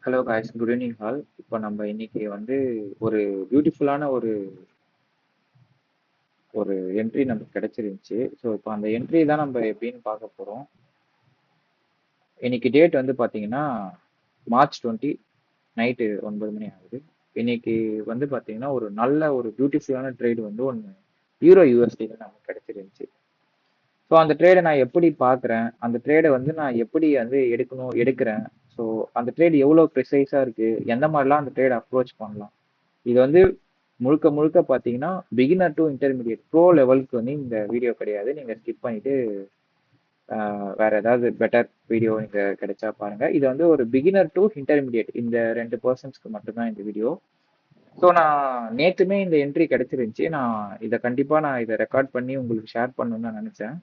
Hello guys, good evening all. இப்போ நம்ம இன்னைக்கு வந்து ஒரு பியூட்டிஃபுல்லான ஒரு ஒரு என்ட்ரி நமக்கு கிடைச்சிருந்துச்சு. ஸோ இப்போ அந்த என்ட்ரி தான் நம்ம எப்படின்னு பார்க்க போகிறோம். இன்னைக்கு டேட் வந்து பார்த்தீங்கன்னா மார்ச் 20 நைட்டு 9 மணி ஆகுது. இன்னைக்கு வந்து பார்த்தீங்கன்னா ஒரு நல்ல ஒரு பியூட்டிஃபுல்லான ட்ரேட் வந்து ஒன்று யூரோ யூஎஸ்டியில் நமக்கு கிடைச்சிருந்துச்சு. ஸோ அந்த ட்ரேடை நான் எப்படி பார்க்குறேன், அந்த ட்ரேடை வந்து நான் எப்படி வந்து எடுக்கிறேன். ஸோ அந்த ட்ரேட் எவ்வளோ ப்ரிசைஸாக இருக்குது, எந்த மாதிரிலாம் அந்த ட்ரேட் அப்ரோச் பண்ணலாம், இது வந்து முழுக்க முழுக்க பார்த்தீங்கன்னா பிகினர் டு இன்டர்மீடியட் ப்ரோ லெவலுக்கு வந்து இந்த வீடியோ கிடையாது. நீங்கள் ஸ்கிப் பண்ணிட்டு வேற ஏதாவது பெட்டர் வீடியோ நீங்கள் கிடைச்சா பாருங்க. இது வந்து ஒரு பிகினர் டு இன்டர்மீடியட் இந்த 2% மட்டும்தான் இந்த வீடியோ. ஸோ நான் நேற்றுமே இந்த என்ட்ரி கிடைச்சிருந்துச்சு. நான் இதை கண்டிப்பாக நான் இதை ரெக்கார்ட் பண்ணி உங்களுக்கு ஷேர் பண்ணணும்னு நான் நினச்சேன்.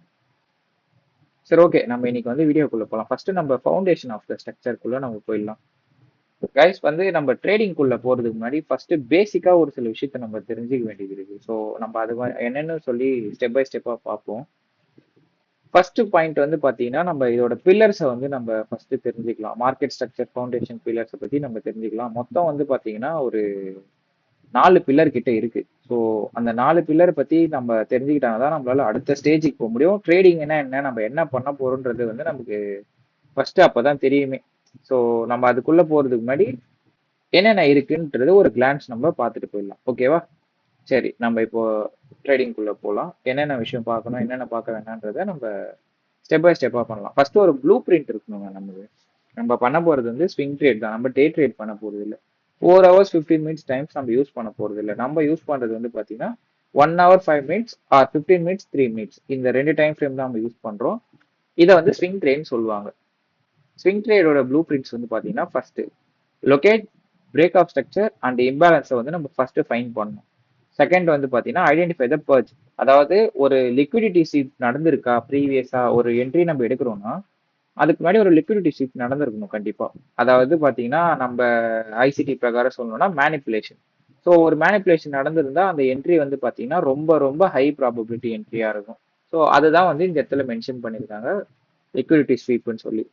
சரி, ஓகே, நம்ம இன்னைக்கு வந்து வீடியோக்குள்ளே போகலாம். ஃபர்ஸ்ட் நம்ம ஃபவுண்டேஷன் ஆஃப் த ஸ்ட்ரக்சருக்குள்ளே நம்ம போயிடலாம். கைஸ், வந்து நம்ம ட்ரேடிங்குள்ள போறதுக்கு முன்னாடி ஃபர்ஸ்ட் பேசிக்கா ஒரு சில விஷயத்த நம்ம தெரிஞ்சுக்க வேண்டியது இருக்கு. ஸோ நம்ம அது என்னன்னு சொல்லி ஸ்டெப் பை ஸ்டெப்பா பார்ப்போம். ஃபர்ஸ்ட் பாயிண்ட் வந்து பாத்தீங்கன்னா நம்ம இதோட பில்லர்ஸை வந்து நம்ம ஃபர்ஸ்ட் தெரிஞ்சுக்கலாம். மார்க்கெட் ஸ்ட்ரக்சர் ஃபவுண்டேஷன் பில்லர்ஸை பத்தி நம்ம தெரிஞ்சுக்கலாம். மொத்தம் வந்து பாத்தீங்கன்னா ஒரு 4 பில்லர் கிட்ட இருக்கு. ஸோ அந்த 4 பில்லர் பத்தி நம்ம தெரிஞ்சுக்கிட்டாதான் நம்மளால அடுத்த ஸ்டேஜுக்கு போக முடியும். ட்ரேடிங் என்ன நம்ம என்ன பண்ண போறோம்ன்றது வந்து நமக்கு ஃபர்ஸ்ட் அப்பதான் தெரியுமே. ஸோ நம்ம அதுக்குள்ள போறதுக்கு முன்னாடி என்னென்ன இருக்குன்றது ஒரு கிளான்ஸ் நம்ம பார்த்துட்டு போயிடலாம். ஓகேவா? சரி, நம்ம இப்போ ட்ரேடிங்குள்ள போகலாம். என்னென்ன விஷயம் பார்க்கணும், என்னென்ன பார்க்க வேணான்றதை நம்ம ஸ்டெப் பை ஸ்டெப்பாக பண்ணலாம். ஃபர்ஸ்ட் ஒரு ப்ளூ பிரிண்ட் இருக்கணுங்க நமக்கு. நம்ம பண்ண போறது வந்து ஸ்விங் ட்ரேட் தான். நம்ம டே ட்ரேட் பண்ண போறது இல்லை. 4 ஹவர்ஸ் 15 மினிட்ஸ் டைம்ஸ் நம்ம யூஸ் பண்ண போறது இல்லை. நம்ம யூஸ் பண்றது வந்து பார்த்தீங்கன்னா 1 hour 5 minutes R 15 minutes 3 minutes, இந்த 2 டைம் ஃப்ரேம் தான் நம்ம யூஸ் பண்றோம். இதை வந்து ஸ்விங் ட்ரேட்னு சொல்லுவாங்க. ஸ்விங் ட்ரேடோட ப்ளூ பிரிண்ட்ஸ் வந்து பார்த்தீங்கன்னா first locate break of structure and இம்பேலன்ஸை வந்து நம்ம ஃபர்ஸ்ட் ஃபைன் பண்ணணும். செகண்ட் வந்து பார்த்தீங்கன்னா ஐடென்டிஃபை த பர்ச். அதாவது ஒரு லிக்விடிட்டி சீட் நடந்திருக்கா, ப்ரீவியஸா ஒரு என்ட்ரி நம்ம எடுக்கிறோம்னா அதுக்கு முன்னாடி ஒரு லிக்விடிட்டி சீட் நடந்திருக்கணும் கண்டிப்பா. அதாவது பார்த்தீங்கன்னா நம்ம ஐசிடி பிரகாரம் சொல்லணும்னா மேனிப்புலேஷன். ஸோ ஒரு மேனிப்புலேஷன் நடந்திருந்தா அந்த என்ட்ரி வந்து பார்த்தீங்கன்னா ரொம்ப ரொம்ப ஹை ப்ராபபிலிட்டி என்ட்ரியா இருக்கும். ஸோ அதுதான் வந்து இந்த இடத்துல மென்ஷன் பண்ணியிருக்காங்க, லிக்விடிட்டி ஸ்வீப்னு சொல்லி.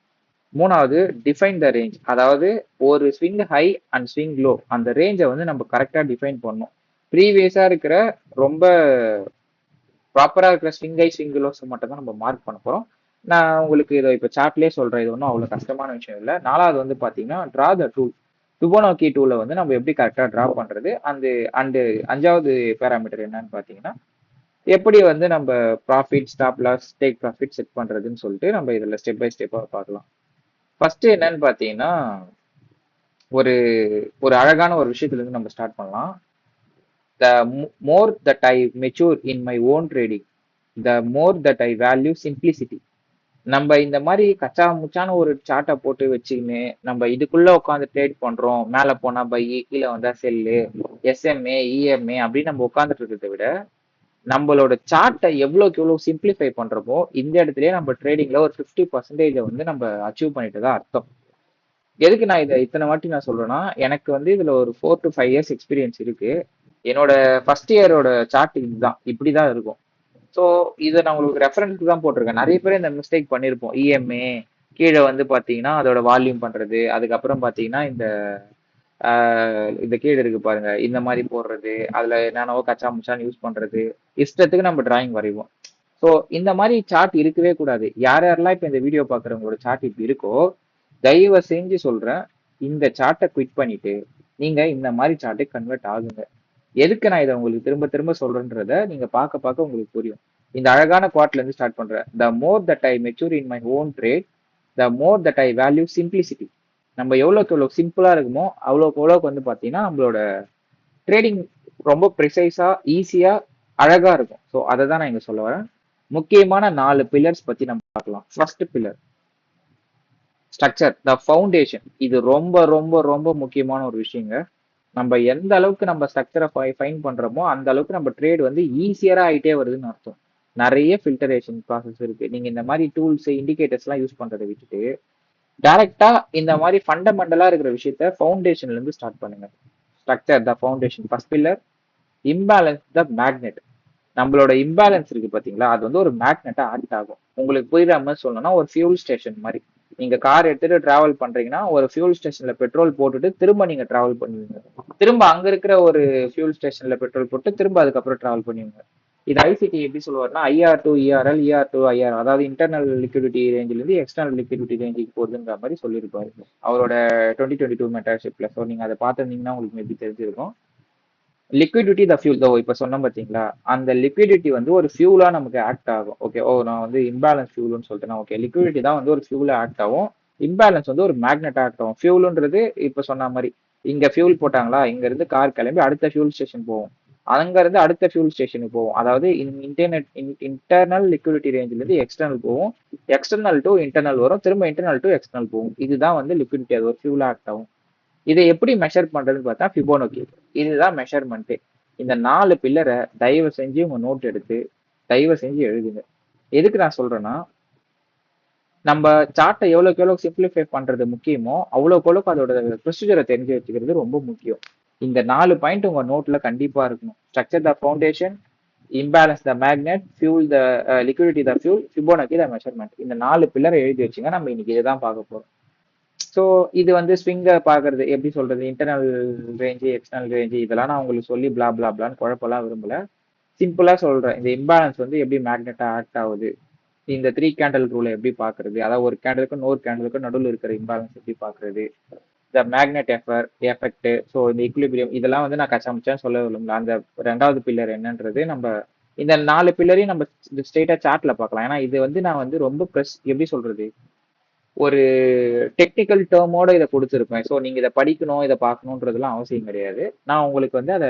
மூணாவது டிஃபைன் த ரேஞ்ச். அதாவது ஒரு swing high and swing low, அந்த ரேஞ்சை வந்து நம்ம கரெக்டாக டிஃபைன் பண்ணணும். ப்ரீவியஸா இருக்கிற ரொம்ப ப்ராப்பரா இருக்கிற ஸ்விங் ஹை ஸ்விங் லோஸ் மட்டும் தான் நம்ம மார்க் பண்ண போறோம். நான் உங்களுக்கு இதை இப்போ சார்ட்லேயே சொல்றேன், இது ஒன்றும் அவ்வளோ கஷ்டமான விஷயம் இல்லை. நாலாவது வந்து பார்த்தீங்கன்னா ட்ரா த டூல். ஃபிபோனாக்கி டூலை வந்து நம்ம எப்படி கரெக்டாக ட்ரா பண்றது, அண்டு அஞ்சாவது பேராமீட்டர் என்னன்னு பார்த்தீங்கன்னா எப்படி வந்து நம்ம profit, stop loss, take profit set பண்றதுன்னு சொல்லிட்டு நம்ம இதில் ஸ்டெப் பை ஸ்டெப்பாக பார்க்கலாம். ஃபர்ஸ்ட் என்னன்னு பார்த்தீங்கன்னா ஒரு ஒரு அழகான ஒரு விஷயத்துல இருந்து நம்ம ஸ்டார்ட் பண்ணலாம். The more that I mature in my own trading, the more that I value simplicity. நம்ம இந்த மாதிரி கச்சா முச்சான ஒரு சார்ட்டை போட்டு வச்சுக்கின்னு நம்ம இதுக்குள்ள உட்காந்து ட்ரேட் பண்றோம், மேல போனா பை, கீழே வந்தா செல்லு, எஸ்எம்ஏ இஎம்ஏ அப்படின்னு நம்ம உட்காந்துட்டு இருக்கிறத விட நம்மளோட சார்ட்டை எவ்வளோக்கு எவ்வளோ சிம்பிளிஃபை பண்றப்போ இந்த இடத்துலயே நம்ம ட்ரேடிங்ல ஒரு 50% வந்து நம்ம அச்சீவ் பண்ணிட்டு தான் அர்த்தம். எதுக்கு நான் இதை இத்தனை வாட்டி நான் சொல்றேன்னா, எனக்கு வந்து இதுல ஒரு 4 to 5 இயர்ஸ் எக்ஸ்பீரியன்ஸ் இருக்கு. என்னோட ஃபர்ஸ்ட் இயரோட சார்ட் இதுதான், இப்படிதான் இருக்கும். ஸோ இதை நான் உங்களுக்கு ரெஃபரன்ஸ்க்கு தான் போட்டிருக்கேன். நிறைய பேர் இந்த மிஸ்டேக் பண்ணியிருப்போம். இஎம்ஏ கீழே வந்து பார்த்தீங்கன்னா அதோட வால்யூம் பண்றது, அதுக்கப்புறம் பார்த்தீங்கன்னா இந்த கீழே இருக்கு பாருங்க, இந்த மாதிரி போடுறது, அதுல என்னென்னவோ கச்சா முச்சான்னு யூஸ் பண்றது, இஷ்டத்துக்கு நம்ம டிராயிங் வரைவோம். ஸோ இந்த மாதிரி சார்ட் இருக்கவே கூடாது. யார் யாரெல்லாம் இப்போ இந்த வீடியோ பார்க்குறவங்களோட சார்ட் இப்படி இருக்கோ, தயவு செஞ்சு சொல்றேன், இந்த சார்ட்டை குவிட் பண்ணிட்டு நீங்க இந்த மாதிரி சார்ட்டை கன்வெர்ட் ஆகுங்க. எதுக்கு நான் இதை உங்களுக்கு திரும்ப திரும்ப சொல்றேன்றத நீங்க பார்க்க பார்க்க உங்களுக்கு புரியும். இந்த அழகான குவாட்ல இருந்து ஸ்டார்ட் பண்றேன். The more that I mature in my own trade, the more that I value simplicity. நம்ம எவ்வளோக்கு எவ்வளோ சிம்பிளா இருக்குமோ அவ்வளோக்கு எவ்வளோக்கு வந்து பார்த்தீங்கன்னா நம்மளோட ட்ரேடிங் ரொம்ப ப்ரிசைஸா, ஈஸியா, அழகா இருக்கும். ஸோ அதை தான் நான் இங்க சொல்ல வரேன். முக்கியமான 4 பில்லர்ஸ் பத்தி நம்ம பார்க்கலாம். First pillar structure, the foundation. இது ரொம்ப ரொம்ப ரொம்ப முக்கியமான ஒரு விஷயங்க. நம்ம எந்த அளவுக்கு நம்ம ஸ்ட்ரக்சரை ஃபைன் பண்றோமோ அந்த அளவுக்கு நம்ம ட்ரேட் வந்து ஈஸியரா ஆகிட்டே வருதுன்னு அர்த்தம். நிறைய ஃபில்டரேஷன் ப்ராசஸ் இருக்கு. நீங்க இந்த மாதிரி டூல்ஸ், இண்டிகேட்டர்ஸ் எல்லாம் யூஸ் பண்றதை விட்டுட்டு டைரக்டா இந்த மாதிரி ஃபண்டமெண்டலா இருக்கிற விஷயத்த ஃபவுண்டேஷன்ல இருந்து ஸ்டார்ட் பண்ணுங்க. Structure the foundation. First pillar imbalance the magnet. நம்மளோட இம்பேலன்ஸ் இருக்கு பாத்தீங்களா, அது வந்து ஒரு மேக்னெட்டா ஆக்ட் ஆகும். உங்களுக்கு புரியாம சொல்லணும்னா ஒரு ஃபியூல் ஸ்டேஷன் மாதிரி. நீங்க கார் எடுத்துட்டு டிராவல் பண்றீங்கன்னா ஒரு ஃபியூல் ஸ்டேஷன்ல பெட்ரோல் போட்டுட்டு திரும்ப நீங்க டிராவல் பண்ணுவீங்க. திரும்ப அங்க இருக்கிற ஒரு ஃபியூல் ஸ்டேஷன்ல பெட்ரோல் போட்டு திரும்ப அதுக்கப்புறம் டிராவல் பண்ணுவீங்க. இது ஐசிடி எப்படி சொல்லுவாருன்னா IR to ERL, ER to IR, அதாவது இன்டர்னல் லிக்விடிட்டி ரேஞ்சில இருந்து எக்ஸ்டர்னல் லிக்விடிட்டி ரேஞ்சுக்கு போகுதுன்ற மாதிரி சொல்லியிருப்பாரு அவரோட 2022 மென்டர்ஷிப்ல. ஸோ நீங்க அதை பார்த்துருந்தீங்கன்னா உங்களுக்கு மேபி தெரிஞ்சிருக்கும். லிக்விடிட்டி த ஃபியூல் தோ இப்போ சொன்னோம் பார்த்தீங்களா, அந்த லிக்விடிட்டி வந்து ஒரு ஃபியூலா நமக்கு ஆக்ட் ஆகும். ஓகே, ஓ நான் வந்து இம்பேலன்ஸ் ஃபியூல்னு சொல்லிட்டேன். ஓகே, லிக்விடிட்டி தான் வந்து ஒரு ஃபியூலா ஆக்ட் ஆகும், இம்பேலன்ஸ் வந்து ஒரு மேக்னெட் ஆக்ட் ஆகும். ஃபியூலுன்றது இப்போ சொன்ன மாதிரி இங்க ஃபியூல் போட்டாங்களா, இங்க இருந்து கார் கிளம்பி அடுத்த ஃபியூல் ஸ்டேஷன் போகும், அங்க இருந்து அடுத்த ஃபியூல் ஸ்டேஷனுக்கு போகும். அதாவது இன்டர்னல் லிக்விடிட்டி ரேஞ்சில இருந்து எக்ஸ்டர்னல் போகும், எக்ஸ்டர்னல் டு இன்டர்னல் வரும், திரும்ப இன்டர்னல் டு எக்ஸ்டர்னல் போகும். இதுதான் வந்து லிக்விடிட்டி, அது ஒரு ஃபியூலா ஆக்ட் ஆகும். இதை எப்படி மெஷர் பண்றதுன்னு பார்த்தா ஃபிபோனோக்கி, இதுதான் மெஷர்மெண்ட்டு. இந்த 4 பில்லரை தயவு செஞ்சு உங்க நோட் எடுத்து தயவு செஞ்சு எழுதுங்க. எதுக்கு நான் சொல்றேன்னா, நம்ம சார்ட்டை எவ்வளோக்கு எவ்வளோ சிம்பிளிஃபை பண்றது முக்கியமோ அவ்வளோக்கு எவ்வளோக்கு அதோட ப்ரொசீஜரை தெரிஞ்சு வச்சுக்கிறது ரொம்ப முக்கியம். இந்த 4 பாயிண்ட் உங்க நோட்ல கண்டிப்பா இருக்கணும். Structure the foundation, imbalance the magnet, fuel the liquidity the fuel, Fibonacci the measurement. இந்த 4 பில்லரை எழுதி வச்சுங்க. நம்ம இன்னைக்கு இதை தான் பார்க்க போறோம். ஸோ இது வந்து ஸ்விங்கை பார்க்கறது எப்படி சொல்றது, இன்டர்னல் ரேஞ்சு, எக்ஸ்டர்னல் ரேஞ்சு, இதெல்லாம் நான் உங்களுக்கு சொல்லி பிளா பிளா பிளான்னு குழப்பம்லாம் விரும்பல. சிம்பிளா சொல்றேன். இந்த இம்பேலன்ஸ் வந்து எப்படி மேக்னெட்டா ஆக்ட் ஆகுது, இந்த 3 கேண்டல் ரூலை எப்படி பாக்குறது, அதாவது ஒரு கேண்டலுக்கு இன்னொரு கேண்டலுக்கு நடுவில் இருக்கிற இம்பேலன்ஸ் எப்படி பாக்குறது, இந்த மேக்னெட் எஃபெக்ட், ஸோ இந்த இக்லிபிரியம், இதெல்லாம் வந்து நான் கச்சாமிச்சான்னு சொல்ல விரும்பல. அந்த 2வது பில்லர் என்னன்றது நம்ம இந்த 4 பில்லரையும் நம்ம ஸ்ட்ரெயிட்டா சார்ட்ல பார்க்கலாம். ஏன்னா இது வந்து நான் வந்து ரொம்ப எப்படி சொல்றது, ஒரு டெக்னிக்கல் டேர்மோட இதை கொடுத்துருப்பேன். ஸோ நீங்க இதை படிக்கணும், இதை பார்க்கணுன்றதுலாம் அவசியம் கிடையாது. நான் உங்களுக்கு வந்து அதை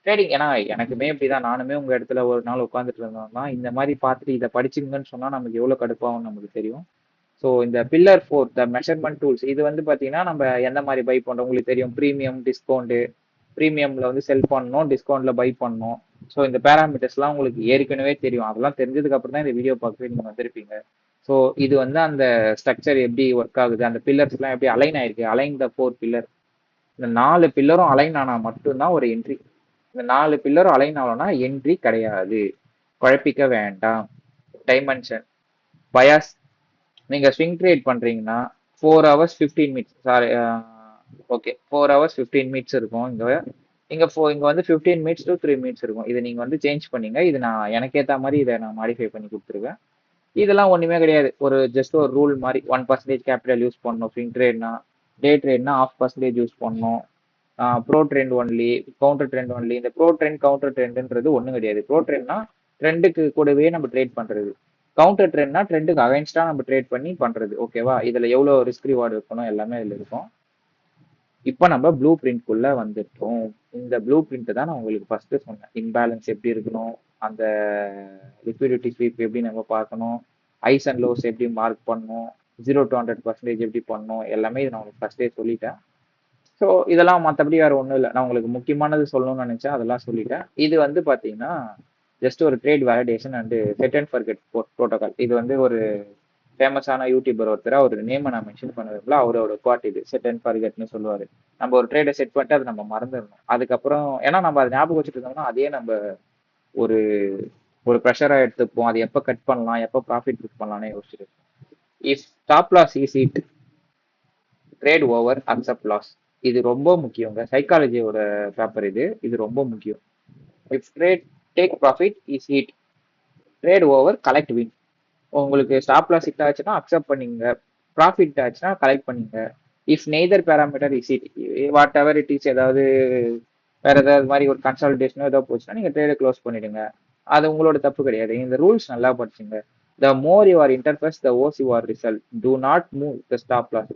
ட்ரேடிங், ஏன்னா எனக்குமே இப்படிதான், நானுமே உங்க இடத்துல ஒரு நாள் உட்காந்துட்டு இருந்தோம்னா இந்த மாதிரி பார்த்துட்டு இதை படிச்சுங்கன்னு சொன்னா நமக்கு எவ்வளவு கடுப்பாகும் நமக்கு தெரியும். ஸோ இந்த பில்லர் 4 த மெஷர்மெண்ட் டூல்ஸ், இது வந்து பாத்தீங்கன்னா நம்ம எந்த மாதிரி பை பண்றோம் உங்களுக்கு தெரியும். ப்ரீமியம், டிஸ்கவுண்ட், ப்ரீமியம்ல வந்து செல் பண்ணணும், டிஸ்கவுண்ட்ல பை பண்ணணும். ஸோ இந்த பேராமீட்டர்ஸ்லாம் உங்களுக்கு ஏற்கனவே தெரியும். அதெல்லாம் தெரிஞ்சதுக்கு அப்புறம் தான் இந்த வீடியோ பார்க்கவே நீங்க வந்திருப்பீங்க. ஸோ இது வந்து அந்த ஸ்ட்ரக்சர் எப்படி ஒர்க் ஆகுது, அந்த பில்லர்ஸ் எல்லாம் எப்படி அலைன் ஆயிருக்கு, அலைன் த 4 பில்லர். இந்த 4 பில்லரும் அலைன் ஆனா மட்டும்தான் ஒரு என்ட்ரி. இந்த 4 பில்லரும் அலைன் ஆகலன்னா என்ட்ரி கிடையாது. குழப்பிக்க வேண்டாம். டைமென்ஷன், பயாஸ், நீங்க ஸ்விங் ட்ரேட் பண்றீங்கன்னா 4 hours 15 minutes, sorry, okay 4 hours 15 minutes இருக்கும். இங்க வந்து 15 minutes to 3 minutes இருக்கும். இதை நீங்க வந்து சேஞ்ச் பண்ணீங்க. இது நான் எனக்கு ஏத்த மாதிரி இதை நான் மாடிஃபை பண்ணி கொடுத்துருவேன். இதெல்லாம் ஒண்ணுமே கிடையாது. ஒரு ஜஸ்ட் ஒரு ரூல் மாதிரி 1% கேபிட்டல் யூஸ் பண்ணணும். ஸ்விங் ட்ரேட்னா, டே ட்ரேட்னா 0.5% யூஸ் பண்ணணும். Pro trend only, counter trend only. இந்த ப்ரோ ட்ரெண்ட் கவுண்டர் ட்ரெண்ட்ன்றது ஒன்றும் கிடையாது. ப்ரோ ட்ரெண்ட்னா ட்ரெண்டுக்கு கூடவே நம்ம ட்ரேட் பண்றது, கவுண்டர் ட்ரெண்ட்னா ட்ரெண்டுக்கு அகைன்ஸ்டா நம்ம ட்ரேட் பண்ணி பண்றது. ஓகேவா, இதுல எவ்வளவு ரிஸ்க் ரிவார்டு இருக்கணும் எல்லாமே இதுல இருக்கும். இப்போ நம்ம ப்ளூ பிரிண்ட்குள்ள வந்துட்டோம். இந்த ப்ளூ பிரிண்ட் தான் நான் உங்களுக்கு ஃபர்ஸ்ட் சொன்னேன். இம்பேலன்ஸ் எப்படி இருக்கணும், அந்த லிக்விடிட்டி ஸ்வீப் எப்படி நம்ம பார்க்கணும், ஐஸ் அண்ட் லோஸ் எப்படி மார்க் பண்ணணும், 0 to 100% எப்படி பண்ணணும், எல்லாமே இது நான் உங்களுக்கு ஃபர்ஸ்டே சொல்லிட்டேன். ஸோ இதெல்லாம் மற்றபடி வேற ஒன்றும் இல்லை. நான் உங்களுக்கு முக்கியமானது சொல்லணும்னு நினைச்சேன், அதெல்லாம் சொல்லிட்டேன். இது வந்து பார்த்தீங்கன்னா ஜஸ்ட் ஒரு trade validation and set and forget protocol. இது வந்து ஒரு ஃபேமஸான யூடியூபர் ஒருத்தர், அவர் நேமை நான் மென்ஷன் பண்ணுறதுல, அவரோட குவாட் இது செட் அண்ட் ஃபர்கெட்னு சொல்லுவார். நம்ம ஒரு ட்ரேடை செட் பண்ணிட்டு அதை நம்ம மறந்துடணும். அதுக்கப்புறம் ஏன்னா நம்ம அதை ஞாபகம் வச்சுட்டு இருந்தோம்னா அதே நம்ம ஒரு ஒரு ப்ரெஷராக எடுத்துப்போம். அது எப்போ கட் பண்ணலாம், எப்போ ப்ராஃபிட் புக் பண்ணலாம்னு யோசிச்சுட்டு. If stop loss is it, trade over, accept loss. இது ரொம்ப முக்கியங்க. சைக்காலஜியோட பேப்பர் இது. இது ரொம்ப முக்கியம். If trade take profit is hit, trade over, collect win. உங்களுக்கு ஸ்டாப் லாஸ் ஹிட் ஆச்சுன்னா அக்செப்ட் பண்ணிங்க, ப்ராஃபிட் ஆச்சுன்னா கலெக்ட் பண்ணிங்க. If neither parameter is hit, whatever it is, ஏதாவது வேற ஏதாவது மாதிரி ஒரு கன்சல்டேஷனோ ஏதோ போச்சுன்னா நீங்க ட்ரேடை க்ளோஸ் பண்ணிடுங்க. அது உங்களோட தப்பு கிடையாது. இந்த ரூல்ஸ் நல்லா படிச்சுங்க. The more you are interface, the worse your result. Do not move the stop loss.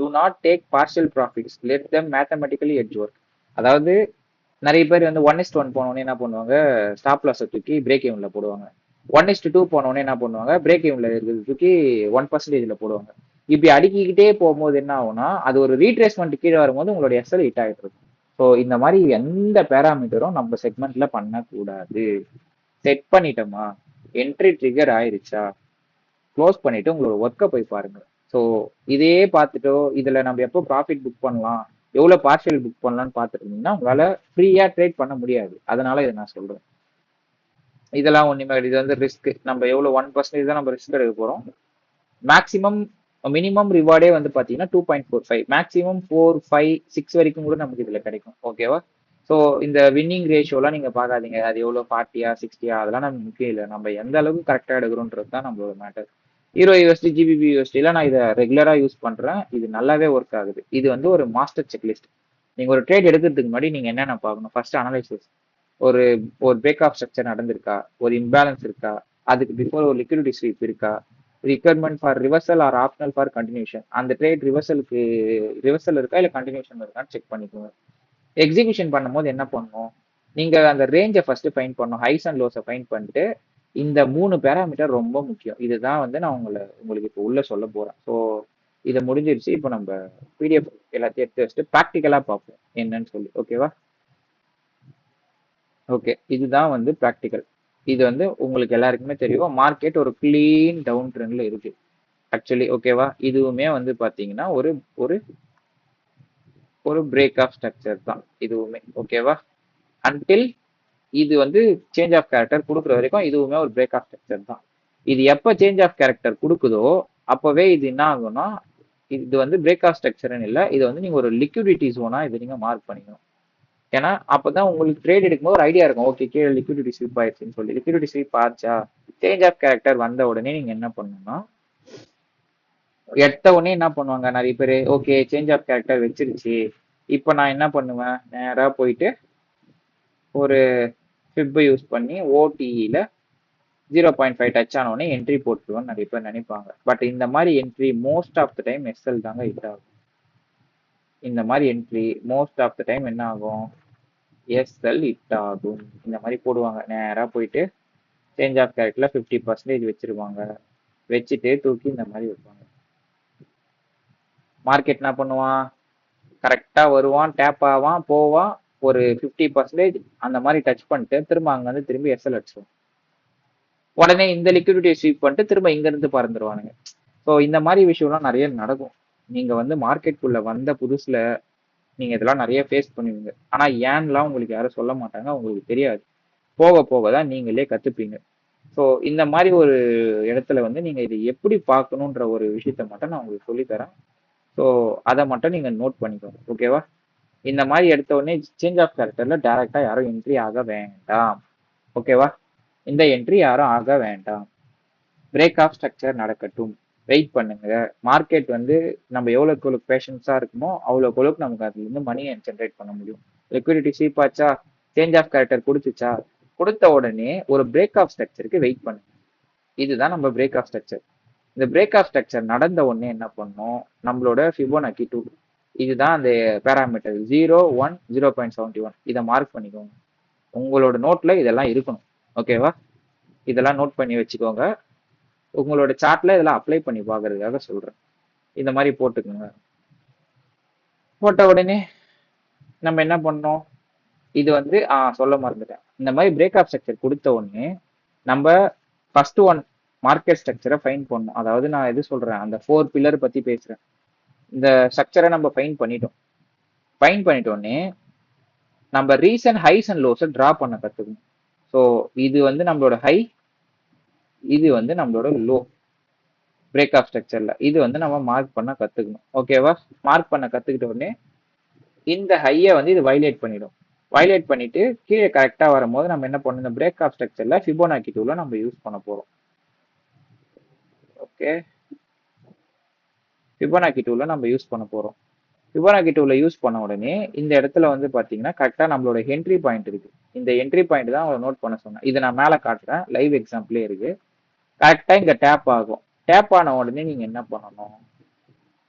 Do not take partial profits. Let them mathematically edge work. அதாவது நிறைய பேர் வந்து 1:1 போனோடனே என்ன பண்ணுவாங்க, ஸ்டாப் லாஸை தூக்கி பிரேக் ஈவன்ல போடுவாங்க. 1:2 போனோடனே என்ன பண்ணுவாங்க, பிரேக் ஈவன்ல இருக்கிறது தூக்கி 1%ல போடுவாங்க. இப்படி அடுக்கிக்கிட்டே போகும்போது என்ன ஆகும்னா அது ஒரு ரீட்ரேஸ்மெண்ட் கீழே வரும்போது உங்களோட எஸ்எல் ஹிட் ஆகிட்டு இருக்கும். ஸோ இந்த மாதிரி எந்த பேராமீட்டரும் நம்ம செக்மெண்ட்ல பண்ணக்கூடாது. செட் பண்ணிட்டோமா, என்ட்ரி ட்ரிகர் ஆயிருச்சா, க்ளோஸ் பண்ணிட்டு உங்களோட ஒர்க்கை போய் பாருங்க. ஸோ இதையே பார்த்துட்டோ இதுல நம்ம எப்போ ப்ராஃபிட் புக் பண்ணலாம், எவ்வளவு பார்ஷியல் புக் பண்ணலாம்னு பார்த்துட்டு இருந்தீங்கன்னா உங்களால ஃப்ரீயா ட்ரேட் பண்ண முடியாது. அதனால இதை நான் சொல்றேன். இதெல்லாம் ஒண்ணுமே, இது வந்து ரிஸ்க். நம்ம எவ்வளவு 1% தான் நம்ம ரிஸ்க் எடுக்க போறோம். மேக்சிமம் மினிமம் ரிவார்டே வந்து பாத்தீங்கன்னா 2.45, மேக்ஸிமம் 4, 5, 6 வரைக்கும் கூட நமக்கு இதுல கிடைக்கும். ஓகேவா? ஸோ இந்த வின்னிங் ரேஷியோலாம் நீங்க பார்க்காதீங்க. அது எவ்வளோ 40யா 60யா அதெல்லாம் நமக்கு முக்கியம் இல்லை. நம்ம எந்த அளவுக்கு கரெக்டாக எடுக்கிறோன்றது தான் நம்மளோட மேட்டர். ஹீரோ யூஎஸ்டி ஜிபிபி யூஎஸ்டில நான் இதை ரெகுலரா யூஸ் பண்றேன். இது நல்லாவே ஒர்க் ஆகுது. இது வந்து ஒரு மாஸ்டர் செக்லிஸ்ட். நீங்க ஒரு ட்ரேட் எடுக்கிறதுக்கு முன்னாடி நீங்க என்னென்ன பார்க்கணும்? First analysis. ஒரு ஒரு பிரேக் ஆஃப் ஸ்ட்ரக்சர் நடந்திருக்கா, ஒரு இம்பேலன்ஸ் இருக்கா, அதுக்கு பிஃபோர் ஒரு லிக்விடிட்டி ஸ்வீப் இருக்கா, requirement for reversal or optional for continuation, அந்த ட்ரேட் ரிவர்சல் இருக்கா இல்லை கண்டினியூஷன் இருக்கான்னு செக் பண்ணிக்கோங்க. எக்ஸிகியூஷன் பண்ணும்போது என்ன பண்ணணும்? நீங்க அந்த ரேஞ்சை ஃபர்ஸ்ட் ஃபைண்ட் பண்ணணும். ஹைஸ் அண்ட் லோஸை ஃபைண்ட் பண்ணிட்டு இந்த 3 பேராமீட்டர் ரொம்ப முக்கியம். இதுதான் வந்து நான் உங்களுக்கு இப்போ உள்ள சொல்ல போறேன். ஸோ இதை முடிஞ்சிருச்சு. இப்போ நம்ம பிடிஎஃப் எல்லாத்தையும் எடுத்து வச்சுட்டு ப்ராக்டிக்கலா பார்ப்போம் என்னன்னு சொல்லி. ஓகேவா? ஓகே, இதுதான் வந்து ப்ராக்டிக்கல். இது வந்து உங்களுக்கு எல்லாருக்குமே தெரியும். மார்க்கெட் ஒரு கிளீன் டவுன் ட்ரெண்ட்ல இருக்கு ஆக்சுவலி. ஓகேவா? இதுவுமே வந்து பாத்தீங்கன்னா ஒரு ஒரு ஒரு பிரேக் ஆஃப் ஸ்ட்ரக்சர் தான் இதுவுமே. ஓகேவா? அன்டில் இது வந்து சேஞ்ச் ஆஃப் கேரக்டர் கொடுக்குற வரைக்கும் இதுவுமே ஒரு பிரேக் ஆஃப் ஸ்ட்ரக்சர் தான். இது எப்போ சேஞ்ச் ஆஃப் கேரக்டர் கொடுக்குதோ அப்பவே இது என்ன ஆகும்னா, இது வந்து பிரேக் ஆஃப் ஸ்ட்ரக்சர்னு இல்லை, இது வந்து நீங்க ஒரு லிக்விடிட்டி ஜோனா இது நீங்க மார்க் பண்ணிக்கணும். ஏன்னா அப்பதான் உங்களுக்கு ட்ரேட் எடுக்கும்போது ஒரு ஐடியா இருக்கும். ஓகே, கீழே லிக்விடிட்டி ஸ்வீப் ஆயிடுச்சுன்னு சொல்லி. லிக்விடிட்டி ஸ்வீப் ஆச்சா, சேஞ்ச் ஆஃப் கேரக்டர் வந்த உடனே நீங்க என்ன பண்ணணும்னா, எடுத்த உடனே என்ன பண்ணுவாங்க நிறைய பேர், ஓகே சேஞ்ச் ஆஃப் கேரக்டர் வச்சிருச்சு, இப்போ நான் என்ன பண்ணுவேன், நேராக போயிட்டு ஒரு ஃபிப் யூஸ் பண்ணி ஓடிஇல 0.5 டச் ஆனோடனே என்ட்ரி போட்டுருவோம்னு நிறைய பேர் நினைப்பாங்க. பட் இந்த மாதிரி entry most of the time SL தாங்க ஹிட் ஆகும். இந்த மாதிரி entry most of the time என்ன ஆகும், எஸ்எல் ஹிட் ஆகும். இந்த மாதிரி போடுவாங்க. நேராக போயிட்டு சேஞ்ச் ஆஃப் கேரக்டர்ல 50% வச்சிருவாங்க. வச்சுட்டு தூக்கி இந்த மாதிரி வைப்பாங்க. மார்க்கெட் என்ன பண்ணுவான், கரெக்டா வருவான், டேப் ஆவான், போவான், ஒரு 50% அந்த மாதிரி டச் பண்ணிட்டு திரும்ப அங்க வந்து திரும்பி எஸ்எல் அடிச்சிடும். உடனே இந்த லிக்விடிட்டி ஸ்வீப் பண்ணிட்டு திரும்ப இங்க இருந்து பறந்துருவானுங்க. ஸோ இந்த மாதிரி விஷயம்லாம் நிறைய நடக்கும். நீங்க வந்து மார்க்கெட்டுக்குள்ள வந்த புதுசுல நீங்க இதெல்லாம் நிறைய ஃபேஸ் பண்ணுவீங்க. ஆனா ஏன்லாம் உங்களுக்கு யாரும் சொல்ல மாட்டாங்க, உங்களுக்கு தெரியாது. போக போக தான் நீங்களே கத்துப்பீங்க. ஸோ இந்த மாதிரி ஒரு இடத்துல வந்து நீங்க இதை எப்படி பார்க்கணுன்ற ஒரு விஷயத்த மட்டும் நான் உங்களுக்கு சொல்லித்தரேன். ஸோ அதை மட்டும் நீங்க நோட் பண்ணிக்கோங்க. ஓகேவா? இந்த மாதிரி எடுத்த உடனே சேஞ்ச் ஆஃப் கேரக்டர்ல டைரக்டா யாரும் என்ட்ரி ஆக வேண்டாம். ஓகேவா? இந்த என்ட்ரி யாரும் ஆக வேண்டாம். பிரேக் ஆஃப் ஸ்ட்ரக்சர் நடக்கட்டும், வெயிட் பண்ணுங்க. மார்க்கெட் வந்து நம்ம எவ்வளோக்கு எவ்வளோ பேஷன்ஸா இருக்குமோ அவ்வளோக்கு எவ்வளோக்கு நமக்கு அதுல இருந்து மணியை ஜென்ரேட் பண்ண முடியும். லிக்விடிட்டி ஸ்வீப் ஆச்சா, சேஞ்ச் ஆஃப் கேரக்டர் கொடுத்துச்சா, கொடுத்த உடனே ஒரு பிரேக் ஆஃப் ஸ்ட்ரக்சருக்கு வெயிட் பண்ணுங்க. இதுதான் நம்ம பிரேக் ஆஃப் ஸ்ட்ரக்சர். இந்த பிரேக் ஆஃப் ஸ்ட்ரக்சர் நடந்த உடனே என்ன பண்ணோம், நம்மளோட ஃபிபோனாக்கி 2, இதுதான் அந்த பேராமீட்டர் 0, 1, 0.71. இதை மார்க் பண்ணிக்கோங்க. உங்களோட நோட்ல இதெல்லாம் இருக்கணும். ஓகேவா? இதெல்லாம் நோட் பண்ணி வச்சுக்கோங்க. உங்களோட சார்ட்ல இதெல்லாம் அப்ளை பண்ணி பார்க்கறதுக்காக சொல்றேன். இந்த மாதிரி போட்டுக்கோங்க. போட்ட உடனே நம்ம என்ன பண்ணோம், இது வந்து சொல்ல மறந்துட்டேன். இந்த மாதிரி பிரேக் ஆஃப் ஸ்ட்ரக்சர் கொடுத்த உடனே நம்ம ஃபர்ஸ்ட் ஒன் மார்க்கெட் ஸ்ட்ரக்சரை ஃபைன் பண்ணணும். அதாவது நான் எது சொல்றேன், அந்த 4 பில்லர் பத்தி பேசுறேன். இந்த ஸ்ட்ரக்சரை நம்ம ஃபைன் பண்ணிட்டோம். ஃபைன் பண்ணிட்டோடனே நம்ம ரீசன்ட் ஹைஸ் அண்ட் லோஸை டிரா பண்ண கத்துக்கணும். ஸோ இது வந்து நம்மளோட ஹை, இது வந்து நம்மளோட லோ. பிரேக் ஆஃப் ஸ்ட்ரக்சர்ல இது வந்து நம்ம மார்க் பண்ண கத்துக்கணும். ஓகேவா? மார்க் பண்ண கத்துக்கிட்ட உடனே இந்த ஹையை வந்து இது வைலேட் பண்ணிடும். வைலேட் பண்ணிட்டு கீழே கரெக்டா வரும்போது நம்ம என்ன பண்ணணும், இந்த பிரேக் ஆஃப் ஸ்ட்ரக்சர்ல ஃபிபோனாக்கி 2ல நம்ம யூஸ் பண்ண போறோம். ஓகே, ஃபிபோனாக்கி 2ல நம்ம யூஸ் பண்ண போறோம். ஃபிபோனாக்கி 2ல யூஸ் பண்ண உடனே இந்த இடத்துல வந்து பாத்தீங்கன்னா கரெக்டா நம்மளோட என்ட்ரி பாயிண்ட் இருக்கு. இந்த என்ட்ரி பாயிண்ட் தான் அவங்களை நோட் பண்ண சொன்னேன். இதை நான் மேல காட்டுறேன், லைவ் எக்ஸாம்பிளே இருக்கு. கரெக்டா இங்க டேப் ஆகும். டேப் ஆன உடனே நீங்க என்ன பண்ணணும்,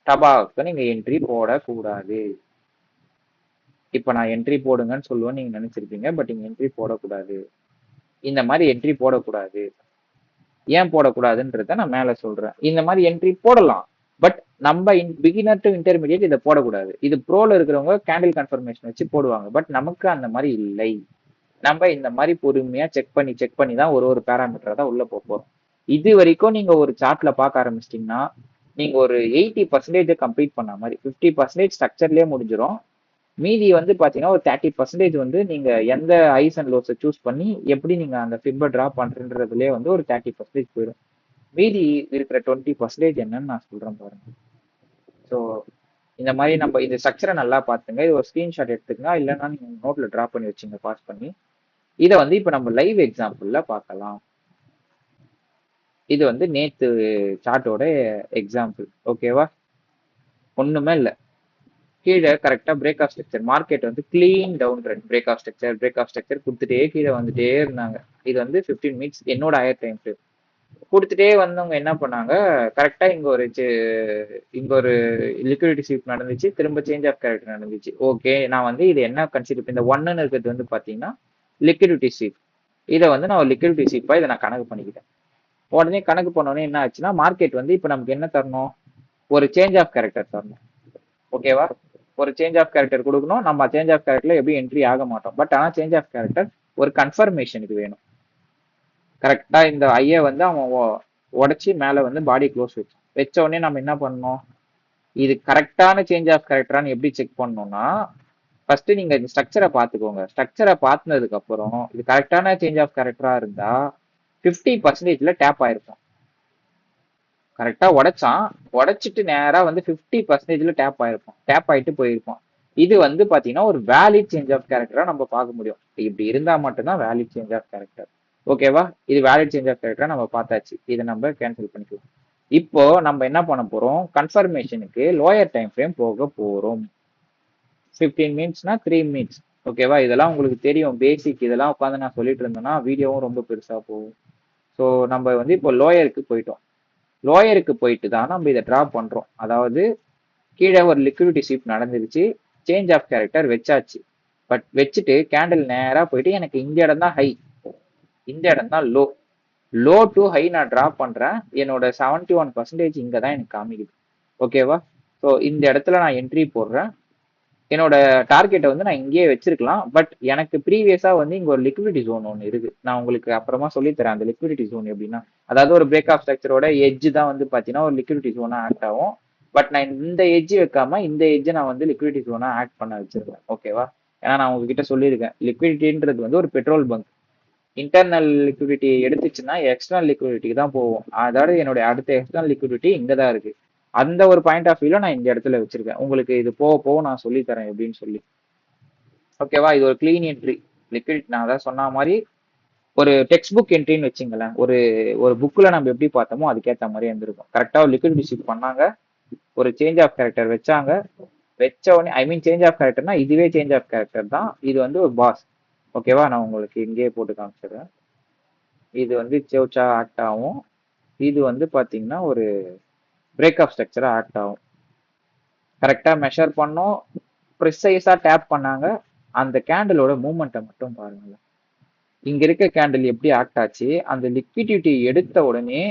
டபாக்கு நீங்க என்ட்ரி போடக்கூடாது. இப்ப நான் என்ட்ரி போடுங்கன்னு சொல்லுவேன் நீங்க நினைச்சிருப்பீங்க, பட் இங்க என்ட்ரி போடக்கூடாது. இந்த மாதிரி என்ட்ரி போடக்கூடாது. ஏன் போடக்கூடாதுன்றத நான் மேல சொல்றேன். இந்த மாதிரி என்ட்ரி போடலாம், பட் நம்ம பிகினர் டு இன்டர்மீடியட் இதை போடக்கூடாது. இது ப்ரோல இருக்கிறவங்க கேண்டில் கன்ஃபர்மேஷன் வச்சு போடுவாங்க, பட் நமக்கு அந்த மாதிரி இல்லை. நம்ம இந்த மாதிரி பொறுமையா செக் பண்ணி தான் ஒரு பேராமீட்டரை தான் உள்ள போறோம். இது வரைக்கும் நீங்க ஒரு சார்ட்ல பார்க்க ஆரம்பிச்சிட்டீங்கன்னா நீங்க ஒரு 80% கம்ப்ளீட் பண்ண மாதிரி, 50% ஸ்ட்ரக்சர்லயே முடிஞ்சிடும். மீதி வந்து பாத்தீங்கன்னா ஒரு 30% வந்து நீங்க எந்த ஹைஸ் அண்ட் லோஸை சூஸ் பண்ணி எப்படி நீங்க அந்த ஃபிப்பை டிரா பண்றதுலயே வந்து ஒரு 30% போயிடும். மீதி இருக்கிற 20% என்னன்னு நான் சொல்றேன் பாருங்க. ஸோ இந்த மாதிரி நம்ம இந்த ஸ்ட்ரக்சரை நல்லா பார்த்துங்க. இது ஒரு ஸ்கிரீன்ஷாட் எடுத்துக்கங்க, இல்லைன்னா நீங்க நோட்ல டிரா பண்ணி வச்சுங்க பாஸ் பண்ணி. இதை வந்து இப்போ நம்ம லைவ் எக்ஸாம்பிள்ல பார்க்கலாம். இது வந்து நேத்து சார்ட்டோட எக்ஸாம்பிள். ஓகேவா? ஒண்ணுமே இல்லை, கீழே கரெக்டா பிரேக் ஆஃப் ஸ்ட்ரக்சர், மார்க்கெட் வந்து clean down trend, break of structure கொடுத்துட்டே கீழே வந்துட்டே இருந்தாங்க. இது வந்து 15 மினிட்ஸ் என்னோட ஹையர் டைம் ஃப்ரேம். கொடுத்துட்டே வந்தவங்க என்ன பண்ணாங்க, கரெக்டா இங்க ஒரு லிக்விடிட்டி ஸ்வீப் நடந்துச்சு, திரும்ப சேஞ்ச் ஆஃப் கேரக்டர் நடந்துச்சு. ஓகே, நான் வந்து இது என்ன கன்சிடர், இந்த ஒன்னு இருக்கிறது வந்து பாத்தீங்கன்னா லிக்விடிட்டி ஸ்வீப். இதை வந்து நான் ஒரு லிக்விடிட்டி ஸ்வீப்பா இதை நான் கணக்கு பண்ணிக்கிட்டேன். உடனே கணக்கு பண்ணோடனே என்ன ஆச்சுன்னா, மார்க்கெட் வந்து இப்போ நமக்கு என்ன தரணும், ஒரு சேஞ்ச் ஆஃப் கேரக்டர் தரணும். ஓகேவா? ஒரு சேஞ்ச் ஆஃப் கேரக்டர் கொடுக்கணும். நம்ம சேஞ்ச் ஆஃப் கேரக்டர்ல எப்படி என்ட்ரி ஆக மாட்டோம், பட் ஆனால் சேஞ்ச் ஆஃப் கேரக்டர் ஒரு கன்ஃபர்மேஷனுக்கு வேணும். கரெக்டா இந்த ஐயை வந்து அவன் உடச்சி மேல வந்து பாடி க்ளோஸ் வச்ச உடனே நம்ம என்ன பண்ணணும், இது கரெக்டான சேஞ்ச் ஆஃப் கேரக்டரான்னு எப்படி செக் பண்ணணும்னா, ஃபர்ஸ்ட் நீங்க இந்த ஸ்ட்ரக்சரை பார்த்துக்கோங்க. ஸ்ட்ரக்சரை பார்த்துனதுக்கு அப்புறம் இது கரெக்டான சேஞ்ச் ஆஃப் கேரக்டரா இருந்தா 50%ல டேப் ஆயிருக்கும். கரெக்டா உடைச்சிட்டு நேரா வந்து 50%ல டேப் ஆயிருக்கும், டேப் ஆயிட்டு போயிருக்கும். இது வந்து பாத்தீங்கன்னா ஒரு வேலிட் சேஞ்ச் ஆஃப் கேரக்டரா நம்ம பார்க்க முடியும். இப்படி இருந்தா மட்டும்தான் வேலிட் சேஞ்ச் ஆஃப் கேரக்டர். ஓகேவா? இது வேலிட் சேஞ்ச் ஆஃப் கேரக்டரா நம்ம பார்த்தாச்சு, இதை நம்ம கேன்சல் பண்ணிக்கலாம். இப்போ நம்ம என்ன பண்ண போறோம், கன்ஃபர்மேஷனுக்கு லோயர் டைம் ஃப்ரேம் போக போறோம். 15 மினிட்ஸ்னா 3 மினிட்ஸ். ஓகேவா? இதெல்லாம் உங்களுக்கு தெரியும் பேசிக். இதெல்லாம் உட்காந்து நான் சொல்லிட்டு இருந்தேன்னா வீடியோவும் ரொம்ப பெருசா போகும். ஸோ நம்ம வந்து இப்போ லோயருக்கு போயிட்டோம். லோயருக்கு போயிட்டு தான் நம்ம இதை ட்ரா பண்றோம். அதாவது கீழே ஒரு லிக்விடிட்டி ஸ்வீப் நடந்துருச்சு, சேஞ்ச் ஆஃப் கேரக்டர் வச்சாச்சு. பட் வச்சுட்டு கேண்டில் நேரா போயிட்டு எனக்கு இந்த இடம் தான் ஹை, இந்த இடம் தான் லோ, லோ டு ஹை நான் ட்ரா பண்றேன். என்னோட 71% இங்க தான் எனக்கு காமிக்குது. ஓகேவா? ஸோ இந்த இடத்துல நான் என்ட்ரி போடுறேன். என்னோட டார்கெட்டை வந்து நான் இங்கேயே வச்சிருக்கலாம், பட் எனக்கு ப்ரீவியஸா வந்து இங்க ஒரு லிக்விடிட்டி ஜோன் ஒன்று இருக்கு. நான் உங்களுக்கு அப்புறமா சொல்லித்தரேன் அந்த லிக்விடிட்டி ஜோன் எப்படின்னா. அதாவது ஒரு பிரேக் ஆஃப் ஸ்ட்ரக்சரோட எட்ஜ் தான் வந்து பாத்தீங்கன்னா ஒரு லிக்விடிட்டி ஜோனா ஆக்ட் ஆகும். பட் நான் இந்த எட்ஜ் வைக்காம இந்த எட்ஜை நான் வந்து லிக்விடிட்டி ஜோனா ஆக்ட் பண்ண வச்சிருக்கேன். ஓகேவா? ஏன்னா நான் உங்ககிட்ட சொல்லியிருக்கேன், லிக்விடிட்டின்றது வந்து ஒரு பெட்ரோல் பங்க். இன்டர்னல் லிக்விடிட்டி எடுத்துச்சுன்னா எக்ஸ்டர்னல் லிக்விடிட்டிக்கு தான் போவோம். அதாவது என்னுடைய அடுத்த எக்ஸ்டர்னல் லிக்விடிட்டி இங்க தான் இருக்கு. அந்த ஒரு பாயிண்ட் ஆஃப் வியூல நான் இந்த இடத்துல வச்சிருக்கேன். உங்களுக்கு இது போக போக நான் சொல்லி தரேன் எப்படின்னு சொல்லி. ஓகேவா? இது ஒரு கிளீன் என்ட்ரி லிக்விடிட்டி. நான் அதான் சொன்ன மாதிரி ஒரு டெக்ஸ்ட் புக் என்ட்ரின்னு வச்சுங்களேன். ஒரு ஒரு புக்ல நம்ம எப்படி பார்த்தோமோ அதுக்கேற்ற மாதிரி இருந்திருக்கும். கரெக்டா ஒரு லிக்விடிட்டி ஸ்வீப் பண்ணாங்க, ஒரு சேஞ்ச் ஆஃப் கேரக்டர் வச்சாங்க, வச்ச உடனே ஐ மீன் சேஞ்ச் ஆஃப் கேரக்டர்னா இதுவே சேஞ்ச் ஆஃப் கேரக்டர் தான். இது வந்து ஒரு பாஸ். ஓகேவா? நான் உங்களுக்கு இங்கேயே போட்டு காமிச்சிடுறேன். இது வந்து சேவ்ச்சா ஆக்ட் ஆகும். இது வந்து பாத்தீங்கன்னா ஒரு பிரேக் ஆஃப் ஸ்ட்ரக்சரா ஆக்ட் ஆகும். கரெக்டா மெஷர் பண்ணோம், ப்ரிசைஸா டேப் பண்ணாங்க. அந்த கேண்டிலோட மூவ்மெண்ட்டை மட்டும் பாருங்களேன். இங்க இருக்க கேண்டில் எப்படி ஆக்ட் ஆச்சு, அந்த லிக்விடிட்டி எடுத்த உடனே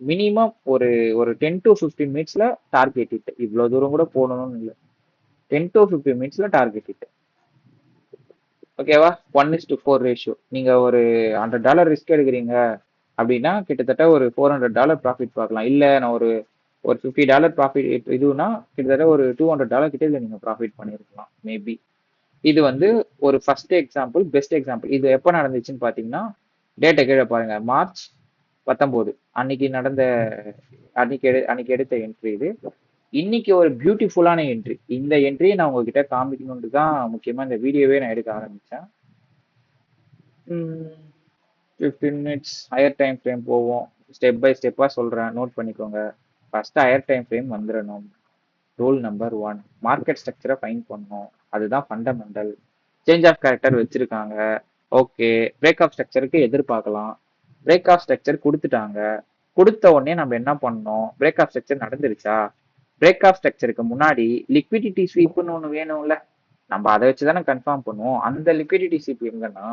மினிமம் ஒரு ஒரு 10 to 15 மினிட்ஸ்ல டார்கெட் ஹிட். இவ்வளவு தூரம் கூட போடணும்னு இல்லை, 10 to 15 மினிட்ஸ்ல டார்கெட் ஹிட். ஓகேவா? 1:4 ரேஷியோ. நீங்க ஒரு $100 ரிஸ்க் எடுக்கிறீங்க அப்படின்னா கிட்டத்தட்ட ஒரு $400 ப்ராஃபிட் பார்க்கலாம். இல்ல நான் ஒரு ஒரு $50 ப்ராஃபிட் இதுனா கிட்டத்தட்ட ஒரு $200 கிட்ட இதுல நீங்க ப்ராஃபிட் பண்ணிருக்கலாம் மேபி. இது வந்து ஒரு ஃபர்ஸ்ட் எக்ஸாம்பிள், பெஸ்ட் எக்ஸாம்பிள். இது எப்போ நடந்துச்சுன்னு பாத்தீங்கன்னா, டேட்டை கீழே பாருங்க, மார்ச் 19 அன்னைக்கு நடந்த, அன்னைக்கு எடுத்த என்ட்ரி இது. இன்னைக்கு ஒரு பியூட்டிஃபுல்லான என்ட்ரி. இந்த என்ட்ரியை நான் உங்ககிட்ட காமிக்கணும்னு தான் முக்கியமா இந்த வீடியோவே நான் எடுக்க ஆரம்பிச்சேன். 15 மினிட்ஸ் ஹையர் டைம் ஃப்ரேம் போவோம். ஸ்டெப் பை ஸ்டெப்பா சொல்றேன், நோட் பண்ணிக்கோங்க. ஃபர்ஸ்ட் ஹையர் டைம் ஃப்ரேம் வந்துடணும். ரூல் நம்பர் 1, மார்க்கெட் ஸ்ட்ரக்சரை ஃபைன் பண்ணணும். அதுதான் ஃபண்டமெண்டல். சேஞ்ச் ஆஃப் கேரக்டர் வச்சிருக்காங்க. ஓகே, பிரேக் ஆஃப் ஸ்ட்ரக்சருக்கு எதிர்பார்க்கலாம். பிரேக் ஆஃப் ஸ்ட்ரக்சர் கொடுத்துட்டாங்க. கொடுத்த உடனே நம்ம என்ன பண்ணணும், பிரேக் ஆஃப் ஸ்ட்ரக்சர் நடந்துருச்சா, பிரேக் ஆஃப் ஸ்ட்ரக்சருக்கு முன்னாடி லிக்விடிட்டி ஸ்வீப்னு ஒன்று வேணும்ல, நம்ம அதை வச்சு தானே கன்ஃபார்ம் பண்ணுவோம். அந்த லிக்விடிட்டி ஸ்வீப் எங்கன்னா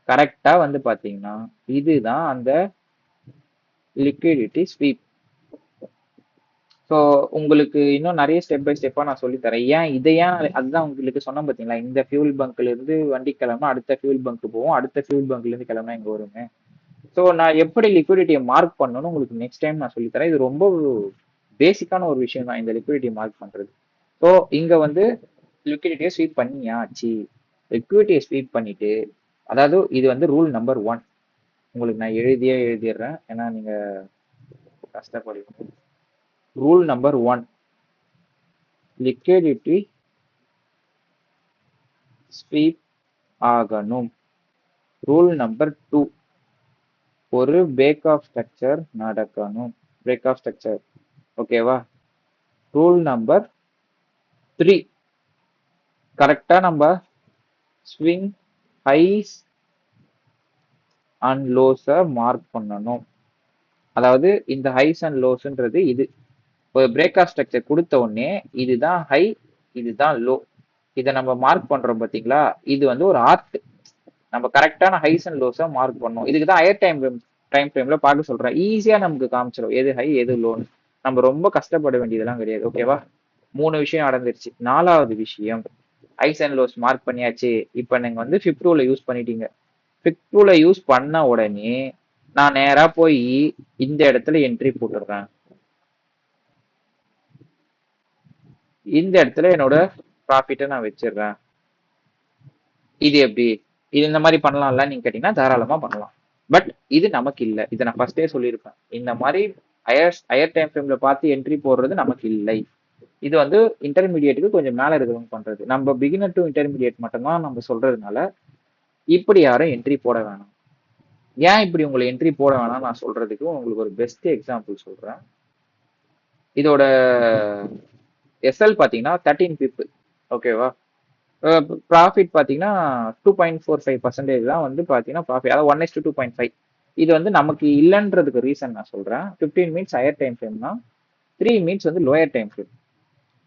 கரெக்டா வந்து பாத்தீங்கன்னா இதுதான் அந்த லிக்விடிட்டி ஸ்வீப். ஸோ உங்களுக்கு இன்னும் நிறைய ஸ்டெப் பை ஸ்டெப்பா நான் சொல்லி தரேன். ஏன் அதுதான் உங்களுக்கு சொன்னேன் பாத்தீங்களா, இந்த ஃபியூல் பங்க்ல இருந்து வண்டி கிளம்பா அடுத்த ஃபியூல் பங்க் போவோம், அடுத்த ஃபியூல் பங்க்ல இருந்து கிளம்பா இங்க வருங்க. ஸோ நான் எப்படி லிக்விடிட்டியை மார்க் பண்ணணும்னு உங்களுக்கு நெக்ஸ்ட் டைம் நான் சொல்லித்தரேன். இது ரொம்ப பேசிக்கான ஒரு விஷயம் தான் இந்த லிக்விடிட்டியை மார்க் பண்றது. ஸோ இங்க வந்து லிக்விடிட்டியை ஸ்வீப் பண்ணியாச்சு. லிக்விடிட்டியை ஸ்வீப் பண்ணிட்டு, அதாவது இது வந்து ரூல் நம்பர் 1. உங்களுக்கு நான் எழுதிடுறேன், ஏன்னா நீங்க கஷ்டப்படுவீங்க. ரூல் நம்பர் 1, லிக்விடிட்டி ஸ்வீப் ஆகணும். ரூல் நம்பர் 2, ஒரு பிரேக் ஆஃப் ஸ்ட்ரக்சர் நடக்கணும். பிரேக் ஆஃப் ஸ்ட்ரக்சர், ஓகேவா? ரூல் நம்பர் 3, கரெக்டா நம்ம ஸ்விங் ஹைஸ் அண்ட் லோஸை மார்க் பண்ணணும். அதாவது இந்த ஹைஸ் அண்ட் லோஸ்ன்றது இது ஒரு பிரேக் ஆஃப் ஸ்ட்ரக்சர் கொடுத்த உடனே இதுதான் ஹை, இதுதான் லோ, இதை நம்ம மார்க் பண்றோம் பாத்தீங்களா? இது வந்து ஒரு ஆர்ட். நம்ம கரெக்டான ஹைஸ் அண்ட் லோஸை மார்க் பண்ணணும். இதுக்கு தான் ஹையர் டைம் ஃப்ரேம்ல பார்க்க சொல்றேன். ஈஸியா நமக்கு காமிச்சிடும் எது ஹை எது லோன்னு. நம்ம ரொம்ப கஷ்டப்பட வேண்டியதெல்லாம் கிடையாது. ஓகேவா? 3 விஷயம் நடந்துருச்சு. 4வது விஷயம், ஹைஸ் அண்ட் லோஸ் மார்க் பண்ணியாச்சு. இப்போ நீங்க வந்து ஃபிஃப்த் ரூலை யூஸ் பண்ணிட்டீங்க. ஃபிஃப்த் ரூலை யூஸ் பண்ண உடனே நான் நேரா போய் இந்த இடத்துல என்ட்ரி போட்டுடுறேன். இந்த இடத்துல என்னோட ப்ராஃபிட்டை நான் வச்சிடுறேன். இது எப்படி? இது இந்த மாதிரி பண்ணலாம்ல நீங்க கேட்டீங்கன்னா தாராளமா பண்ணலாம். பட் இது நமக்கு இல்லை. இதை நான் ஃபர்ஸ்டே சொல்லியிருப்பேன். இந்த மாதிரி ஹையர் டைம் ஃப்ரேம்ல பார்த்து என்ட்ரி போடுறது நமக்கு இல்லை. இது வந்து இன்டர்மீடியேட்டுக்கு கொஞ்சம் மேல இருக்கிறவங்க பண்றது. நம்ம பிகினர் டு இன்டர்மீடியேட் மட்டும்தான் நம்ம சொல்றதுனால இப்படி யாரும் என்ட்ரி போட வேணாம். ஏன் இப்படி உங்களை என்ட்ரி போட வேணாம் நான் சொல்றதுக்கு உங்களுக்கு ஒரு பெஸ்ட் எக்ஸாம்பிள் சொல்றேன். இதோட எஸ்எல் பாத்தீங்கன்னா 13 பிப், ஓகேவா? ப்ராஃபிட் பாத்தீங்கன்னா 2.45% தான் வந்து பாத்தீங்கன்னா ப்ராஃபிட், அதாவது 1:2.5. இது வந்து நமக்கு இல்லைன்றதுக்கு ரீசன் நான் சொல்றேன். 15 மினிட்ஸ் ஹையர் டைம் ஃப்ரேம்னா 3 மினிட்ஸ் வந்து லோயர் டைம் ஃப்ரேம்.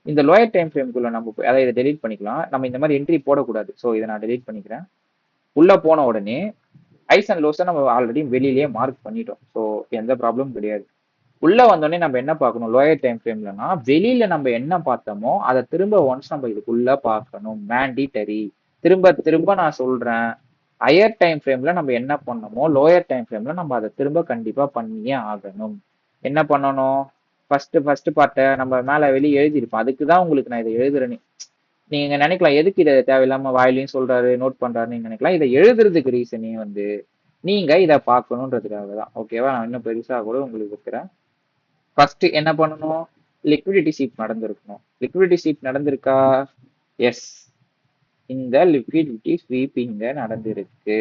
இந்த லோயர் டைம் ஃப்ரேம்குள்ள நம்ம அதை இதை டெலீட் பண்ணிக்கலாம். நம்ம இந்த மாதிரி என்ட்ரி போடக்கூடாது. ஸோ இதை நான் டெலீட் பண்ணிக்கிறேன். உள்ள போன உடனே ஹைஸ் அண்ட் லோஸை நம்ம ஆல்ரெடி வெளியிலேயே மார்க் பண்ணிட்டோம். ஸோ எந்த ப்ராப்ளமும் கிடையாது. உள்ள வந்தோடனே நம்ம என்ன பார்க்கணும்? லோயர் டைம் ஃப்ரேம்லனா வெளியில நம்ம என்ன பார்த்தோமோ அதை திரும்ப ஒன்ஸ் நம்ம இதுக்குள்ள பார்க்கணும். மேண்டிட்டரி. திரும்ப திரும்ப நான் சொல்றேன், ஹையர் டைம் ஃப்ரேம்ல நம்ம என்ன பண்ணணுமோ லோயர் டைம் ஃப்ரேம்ல நம்ம அதை திரும்ப கண்டிப்பா பண்ணியே ஆகணும். என்ன பண்ணணும்? ஃபர்ஸ்ட் பார்ட்டை நம்ம மேல வெளியே எழுதியிருப்போம். அதுக்கு தான் உங்களுக்கு நான் இதை எழுதுறேன்னு. நீங்க நினைக்கலாம் எதுக்கு இதை தேவையில்லாம வாயிலையும் சொல்றாரு நோட் பண்றாருன்னு நீங்க நினைக்கலாம். இதை எழுதுறதுக்கு ரீசனே வந்து நீங்க இதை பார்க்கணுன்றதுக்காக தான். ஓகேவா? நான் இன்னும் பெருசா கூட உங்களுக்கு இருக்கிறேன். ஃபர்ஸ்ட் என்ன பண்ணணும்? லிக்விடிட்டி ஸ்வீப் நடந்திருக்கணும். லிக்விடிட்டி ஸ்வீப் நடந்திருக்கா? எஸ், இந்த லிக்விடிட்டி ஸ்வீப் இங்க நடந்திருக்கு.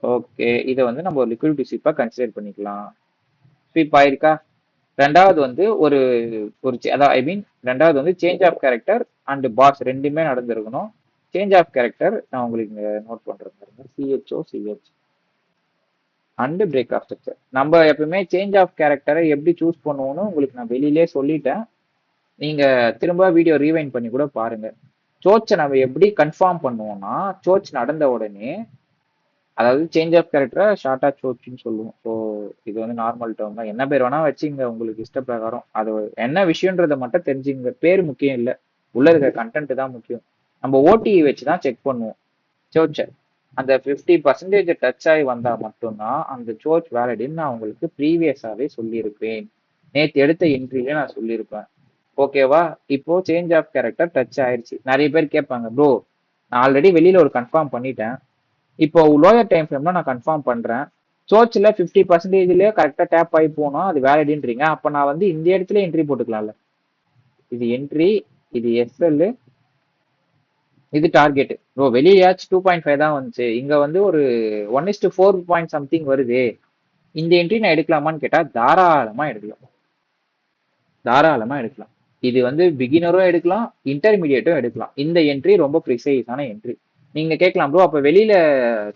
ஓகே, இதை வந்து நம்ம ஒரு லிக்விடிட்டி ஸ்வீப்பா கன்சிடர் பண்ணிக்கலாம். ஸ்வீப் ஆயிருக்கா? ரெண்டாவது வந்து ஒரு அதாவது ரெண்டாவது வந்து change of character and BOS ரெண்டுமே நடந்திருக்கணும். சேஞ்ச் ஆஃப் கேரக்டர் நான் உங்களுக்கு இங்க நோட் பண்றேன் பாருங்க. CH and break of structure. நம்ம எப்பவுமே சேஞ்ச் ஆஃப் கேரக்டரை எப்படி சூஸ் பண்ணுவோம்னு உங்களுக்கு நான் வெளியிலே சொல்லிட்டேன். நீங்க திரும்ப வீடியோ ரீவைண்ட் பண்ணி கூட பாருங்க. சோச்சை நம்ம எப்படி கன்ஃபார்ம் பண்ணுவோம்னா, சோச் நடந்த உடனே, அதாவது சேஞ்ச் ஆஃப் கேரக்டரை ஷார்ட்டா சோச்சுன்னு சொல்லுவோம். ஸோ இது வந்து நார்மல் டேர்ம் தான். என்ன பேர் வேணா வச்சுங்க உங்களுக்கு இஷ்ட பிரகாரம். அது என்ன விஷயன்றதை மட்டும் தெரிஞ்சுங்க. பேர் முக்கியம் இல்லை, உள்ள இருக்கிற கண்டென்ட் தான் முக்கியம். நம்ம ஓடிஇ வச்சு தான் செக் பண்ணுவோம் சோச்சை. அந்த 50% டச் ஆகி வந்தா மட்டும்தான் அந்த சோச் வேலிடின்னு நான் உங்களுக்கு ப்ரீவியஸாவே சொல்லியிருப்பேன். நேற்று எடுத்த என்ட்ரியில நான் சொல்லியிருப்பேன். ஓகேவா? இப்போ சேஞ்ச் ஆஃப் கேரக்டர் டச் ஆயிடுச்சு. நிறைய பேர் கேட்பாங்க, ப்ரோ நான் ஆல்ரெடி வெளியில ஒரு கன்ஃபார்ம் பண்ணிட்டேன், இப்போ லோயர் டைம் ஃப்ரேம்ல நான் கன்ஃபார்ம் பண்றேன், சோச்சில் 50%லயே கரெக்டா டேப் ஆகி போனோம், அது வேலிடுன்றீங்க. அப்ப நான் வந்து இந்த இடத்துல என்ட்ரி போட்டுக்கலாம்ல. இது என்ட்ரி, இது எஸ்எல், இது டார்கெட். ப்ரோ வெளியாச்சு 2.5 தான் வந்துச்சு, இங்க வந்து ஒரு 1:4 பாயிண்ட் சம்திங் வருது, இந்த என்ட்ரி நான் எடுக்கலாமான்னு கேட்டா தாராளமா எடுக்கலாம். தாராளமா எடுக்கலாம். இது வந்து பிகினரும் எடுக்கலாம், இன்டர்மீடியட்டும் எடுக்கலாம். இந்த என்ட்ரி ரொம்ப ப்ரிசைஸான என்ட்ரி. நீங்க கேட்கலாம், ப்ரோ அப்ப வெளியில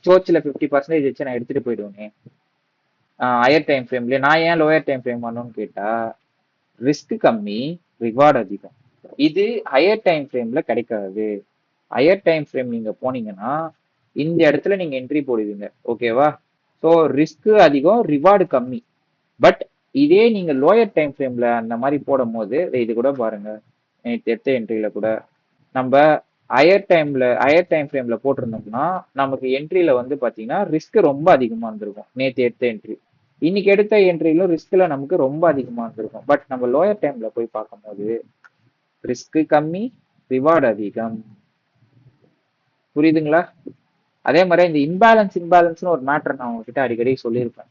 சோச்சில் 50% வச்சு நான் எடுத்துட்டு போயிடுவேனே ஹையர் டைம் ஃப்ரேம்ல, நான் ஏன் லோயர் டைம் ஃப்ரேம் பண்ணணும்னு கேட்டா, ரிஸ்க் கம்மி, ரிவார்டு அதிகம். இது ஹையர் டைம் ஃப்ரேம்ல கிடைக்காது. ஹையர் டைம் ஃப்ரேம் நீங்க போனீங்கன்னா இந்த இடத்துல நீங்க என்ட்ரி போடுவீங்க. ஓகேவா? ஸோ ரிஸ்க் அதிகம், ரிவார்டு கம்மி. பட் இதே நீங்க லோயர் டைம் ஃப்ரேம்ல அந்த மாதிரி போடும் போது, இது கூட பாருங்க, எடுத்த என்ட்ரியில கூட நம்ம ஹையர் டைம் ஃப்ரேம்ல போட்டிருந்தோம்னா நமக்கு என்ட்ரியில வந்து பாத்தீங்கன்னா ரிஸ்க் ரொம்ப அதிகமா இருந்திருக்கும். நேற்று எடுத்த என்ட்ரி இன்னைக்கு எடுத்த என்ட்ரியிலும் ரிஸ்க்ல நமக்கு ரொம்ப அதிகமா இருந்திருக்கும். பட் நம்ம லோயர் டைம்ல போய் பார்க்கும்போது ரிஸ்க் கம்மி, ரிவார்டு அதிகம். புரியுதுங்களா? அதே மாதிரி இந்த இன்பேலன்ஸ்னு ஒரு மேட்டர் நான் உங்ககிட்ட அடிக்கடி சொல்லியிருப்பேன்.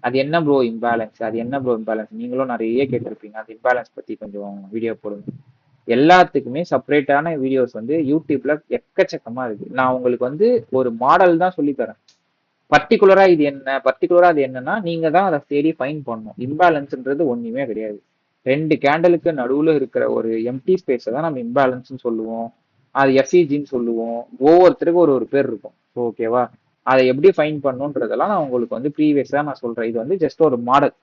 அது என்ன ப்ரோ இம்பேலன்ஸ், அது என்ன ப்ரோ இம்பேலன்ஸ், நீங்களும் நிறைய கேட்டிருப்பீங்க. அது இம்பேலன்ஸ் பத்தி கொஞ்சம் வீடியோ போடுங்க. எல்லாத்துக்குமே செப்பரேட்டான வீடியோஸ் வந்து யூடியூப்ல எக்கச்சக்கமா இருக்கு. நான் உங்களுக்கு வந்து ஒரு மாடல் தான் சொல்லி தரேன். பர்டிகுலரா இது என்ன, பர்டிகுலரா அது என்னன்னா நீங்க தான் அதை தேடி ஃபைன் பண்ணணும். இம்பேலன்ஸ்ன்றது ஒண்ணுமே கிடையாது. ரெண்டு கேண்டலுக்கு நடுவுல இருக்கிற ஒரு எம்டி ஸ்பேஸை தான் நம்ம இம்பேலன்ஸ்னு சொல்லுவோம். அது எஃப்இஜின்னு சொல்லுவோம். ஒவ்வொருத்தருக்கும் ஒரு ஒரு பேர் இருக்கும். ஓகேவா? அதை எப்படி ஃபைன் பண்ணுன்றதெல்லாம் நான் உங்களுக்கு வந்து ப்ரீவியஸா நான் சொல்றேன். இது வந்து ஜஸ்ட் ஒரு மாடல்.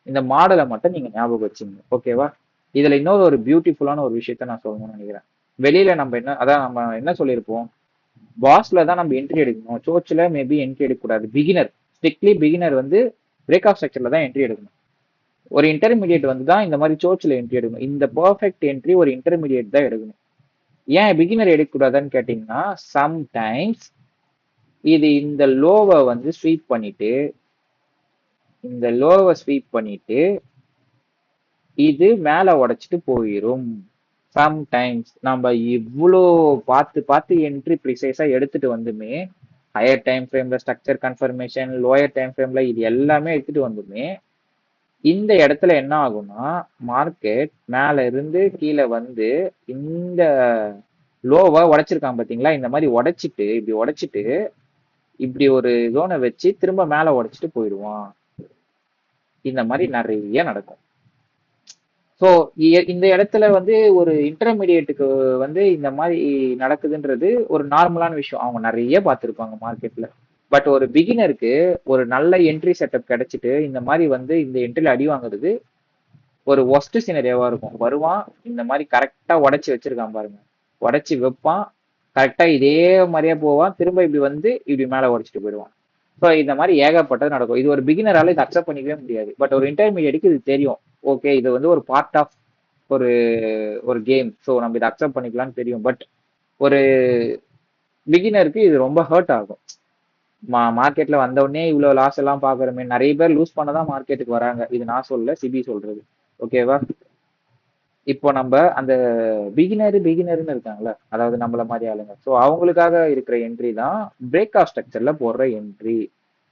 இந்த மாடலை மட்டும் நீங்க ஞாபகம் வச்சுங்க. ஓகேவா? இதுல இன்னொரு ஒரு பியூட்டிஃபுல்லான ஒரு விஷயத்த நான் சொல்லணும்னு நினைக்கிறேன். வெளியில நம்ம என்ன, அதான் நம்ம என்ன சொல்லியிருப்போம், பாஸ்ல தான் நம்ம என்ட்ரி எடுக்கணும். சோர்ச்ல மேபி என்ட்ரி எடுக்கக்கூடாது. பிகினர், ஸ்ட்ரிக்ட்லி பிகினர் வந்து பிரேக் ஆஃப் ஸ்ட்ரக்சர்ல தான் என்ட்ரி எடுக்கணும். ஒரு இன்டர்மீடியட் வந்து தான் இந்த மாதிரி சோர்ச்ல என்ட்ரி எடுக்கணும். இந்த பர்ஃபெக்ட் என்ட்ரி ஒரு இன்டர்மீடியட் தான் எடுக்கணும். ஏன் பிகினர் எடுக்கக்கூடாதுன்னு கேட்டீங்கன்னா, சம்டைம்ஸ் இது இந்த லோவை வந்து ஸ்வீப் பண்ணிட்டு, இந்த லோவை ஸ்வீப் பண்ணிட்டு இது மேல உடைச்சிட்டு போயிரும். சம்டைம்ஸ் நம்ம இவ்வளோ பார்த்து பார்த்து என்ட்ரி ப்ரிசைஸா எடுத்துட்டு வந்துமே, ஹையர் டைம் ஃப்ரேம்ல ஸ்ட்ரக்சர் கன்ஃபர்மேஷன், லோயர் டைம் ஃப்ரேம்ல இது எல்லாமே எடுத்துட்டு வந்துமே, இந்த இடத்துல என்ன ஆகும்னா, மார்க்கெட் மேல இருந்து கீழே வந்து இந்த லோவை உடைச்சிருக்கான் பாத்தீங்களா, இந்த மாதிரி உடைச்சிட்டு இப்படி உடைச்சிட்டு இப்படி ஒரு ஜோனை வச்சு திரும்ப மேல உடைச்சிட்டு போயிடுவான். இந்த மாதிரி நிறைய நடக்கும். ஸோ இந்த இடத்துல வந்து ஒரு இன்டர்மீடியேட்டுக்கு வந்து இந்த மாதிரி நடக்குதுன்றது ஒரு நார்மலான விஷயம். அவங்க நிறைய பார்த்துருப்பாங்க மார்க்கெட்ல. பட் ஒரு பிகினருக்கு ஒரு நல்ல என்ட்ரி செட்டப் கிடைச்சிட்டு இந்த மாதிரி வந்து இந்த என்ட்ரில அடி வாங்குறது ஒரு ஒஸ்ட் சினரியாவா இருக்கும். வருவான், இந்த மாதிரி கரெக்டா உடைச்சு வச்சிருக்கான் பாருங்க, உடைச்சு வைப்பான், கரெக்டா இதே மாதிரியே போவான், திரும்ப இப்படி வந்து இப்படி மேல உடைச்சிட்டு போயிடுவான். ஸோ இந்த மாதிரி ஏகப்பட்டது நடக்கும். இது ஒரு பிகினரால இதை அக்செப்ட் பண்ணிக்கவே முடியாது. பட் ஒரு இன்டர்மீடியட்டுக்கு இது தெரியும். ஓகே, இது வந்து ஒரு பார்ட் ஆஃப் ஒரு ஒரு கேம். ஸோ நம்ம இதை அக்செப்ட் பண்ணிக்கலாம்னு தெரியும். பட் ஒரு பிகினருக்கு இது ரொம்ப ஹர்ட் ஆகும். மார்க்கெட்ல வந்த உடனே இவ்வளவு லாஸ் எல்லாம் பாக்குறோமே, நிறைய பேர் லூஸ் பண்ணதான் மார்க்கெட்டுக்கு வராங்க. இது நான் சொல்ல, சிபி சொல்றது. ஓகேவா? இப்போ நம்ம அந்த பிகினர்னு இருக்காங்களா, அதாவது நம்மள மாதிரி ஆளுங்க, ஸோ அவங்களுக்காக இருக்கிற என்ட்ரி தான் பிரேக் ஆஃப் ஸ்ட்ரக்சர்ல போடுற என்ட்ரி.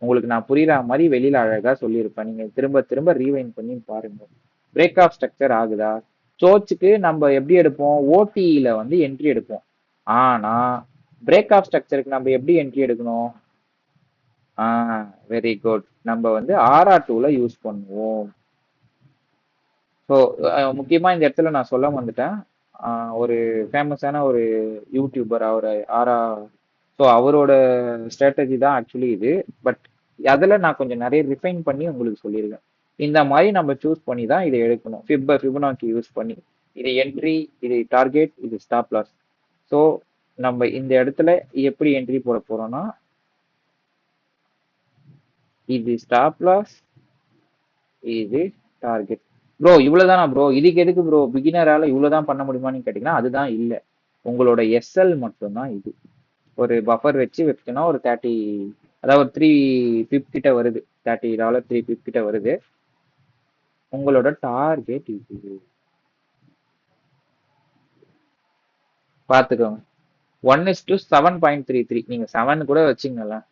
உங்களுக்கு நான் புரியுற மாதிரி வெளியில அழகா சொல்லியிருப்பேன். நீங்க திரும்ப திரும்ப ரீவைண்ட் பண்ணி பாருங்க. பிரேக் ஆஃப் ஸ்ட்ரக்சர் ஆகுதா? சோர்ச்சுக்கு நம்ம எப்படி எடுப்போம், ஓடிஇல வந்து என்ட்ரி எடுப்போம். ஆனா பிரேக் ஆஃப் ஸ்ட்ரக்சருக்கு நம்ம எப்படி என்ட்ரி எடுக்கணும்? வெரி குட், நம்ம வந்து RR2ல யூஸ் பண்ணுவோம். ஸோ முக்கியமா இந்த இடத்துல நான் சொல்ல வந்துட்டேன். ஒரு ஃபேமஸான ஒரு யூடியூபர் அவர் ஆரா, ஸோ அவரோட ஸ்ட்ராட்டஜி தான் ஆக்சுவலி இது. பட் அதில் நான் கொஞ்சம் நிறைய ரிஃபைன் பண்ணி உங்களுக்கு சொல்லியிருக்கேன். இந்த மாதிரி நம்ம சூஸ் பண்ணி தான் இதை எடுக்கணும். ஃபிபனாக்கி யூஸ் பண்ணி இது என்ட்ரி, இது டார்கெட், இது ஸ்டாப் லாஸ். ஸோ நம்ம இந்த இடத்துல எப்படி என்ட்ரி போட போறோம்னா, இது ஸ்டாப் லாஸ், இது டார்கெட். ப்ரோ இவ்வளவுதானா ப்ரோ, இதுக்கு எதுக்கு ப்ரோ பிகினரால இவ்வளவுதான் பண்ண முடியுமான்னு கேட்டீங்கன்னா அதுதான் இல்லை. உங்களோட எஸ்எல் மட்டும்தான் இது. ஒரு பஃபர் வச்சு வச்சுன்னா ஒரு 30, அதாவது ஒரு 3 பிப் கிட்ட வருது, $30 3 பிப் கிட்ட வருது. உங்களோட டார்கெட் இது பார்த்துக்கோங்க, 1:7.33. நீங்க 7 கூட வச்சுங்களேன்.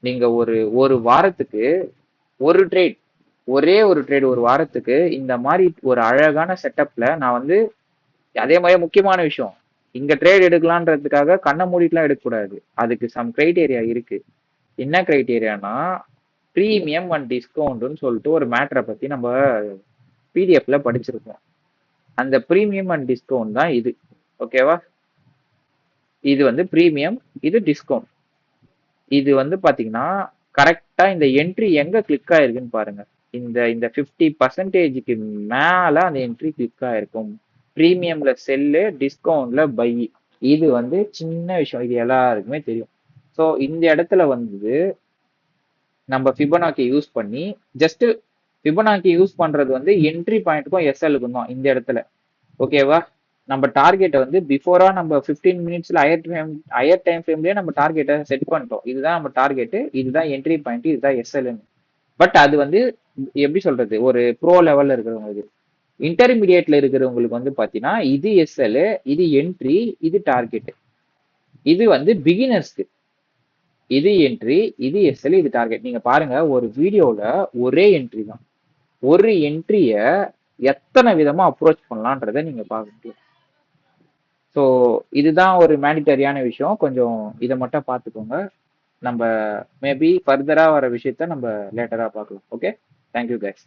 நீங்க ஒரு வாரத்துக்கு ஒரு ட்ரேட், ஒரே ஒரு ட்ரேட் ஒரு வாரத்துக்கு இந்த மாதிரி ஒரு அழகான செட்டப்ல நான் வந்து, அதே மாதிரி முக்கியமான விஷயம், இங்க ட்ரேட் எடுக்கலான்றதுக்காக கண்ணை மூடிட்டுலாம் எடுக்கக்கூடாது. அதுக்கு சம் கிரைட்டேரியா இருக்கு. என்ன கிரைட்டேரியானா, ப்ரீமியம் அண்ட் டிஸ்கவுண்ட்னு சொல்லிட்டு ஒரு மேட்டரை பத்தி நம்ம பிடிஎஃப்ல படிச்சிருக்கோம். அந்த ப்ரீமியம் அண்ட் டிஸ்கவுண்ட் தான் இது. ஓகேவா? இது வந்து ப்ரீமியம், இது டிஸ்கவுண்ட். இது வந்து பாத்தீங்கன்னா கரெக்டா இந்த என்ட்ரி எங்க கிளிக் ஆயிருக்குன்னு பாருங்க. இந்த இந்த 50%க்கு மேல அந்த என்ட்ரி கிளிக் ஆயிருக்கும். ப்ரீமியம்ல செல்லு, டிஸ்கவுண்ட்ல பை. இது வந்து சின்ன விஷயம், இது எல்லாருக்குமே தெரியும். ஸோ இந்த இடத்துல வந்து நம்ம ஃபிபனாக்கி யூஸ் பண்ணி, ஜஸ்ட் ஃபிபனாக்கி யூஸ் பண்றது வந்து என்ட்ரி பாயிண்ட்டுக்கும் எஸ்எல்லுக்கும் தான் இந்த இடத்துல. ஓகேவா? நம்ம டார்கெட்டை வந்து பிஃபோரா நம்ம 15 மினிட்ஸ்ல ஹையர் டைம் ஃப்ரேம்லயே நம்ம டார்கெட்டை செட் பண்ணிட்டோம். இதுதான் நம்ம டார்கெட், இதுதான் என்ட்ரி பாயிண்ட், இதுதான் எஸ்எல்னு. பட் அது வந்து எப்படி சொல்றது, ஒரு ப்ரோ லெவல்ல இருக்கிறவங்களுக்கு. இன்டர்மீடியேட்ல இருக்கிறவங்களுக்கு வந்து பாத்தீங்கன்னா இது எஸ்எல், இது என்ட்ரி, இது டார்கெட். இது வந்து பிகினர்ஸ்க்கு. இது என்ட்ரி, இது எஸ்எல், இது டார்கெட். நீங்க பாருங்க, ஒரு வீடியோல ஒரே என்ட்ரி தான். ஒரு என்ட்ரிய எத்தனை விதமா அப்ரோச் பண்ணலான்றத நீங்க பார்க்க. ஸோ இதுதான் ஒரு மேண்டிட்டரியான விஷயம். கொஞ்சம் இதை மட்டும் பார்த்துக்கோங்க. நம்ம மேபி ஃபர்தரா வர விஷயத்த நம்ம லேட்டரா பார்க்கலாம். Okay, thank you guys.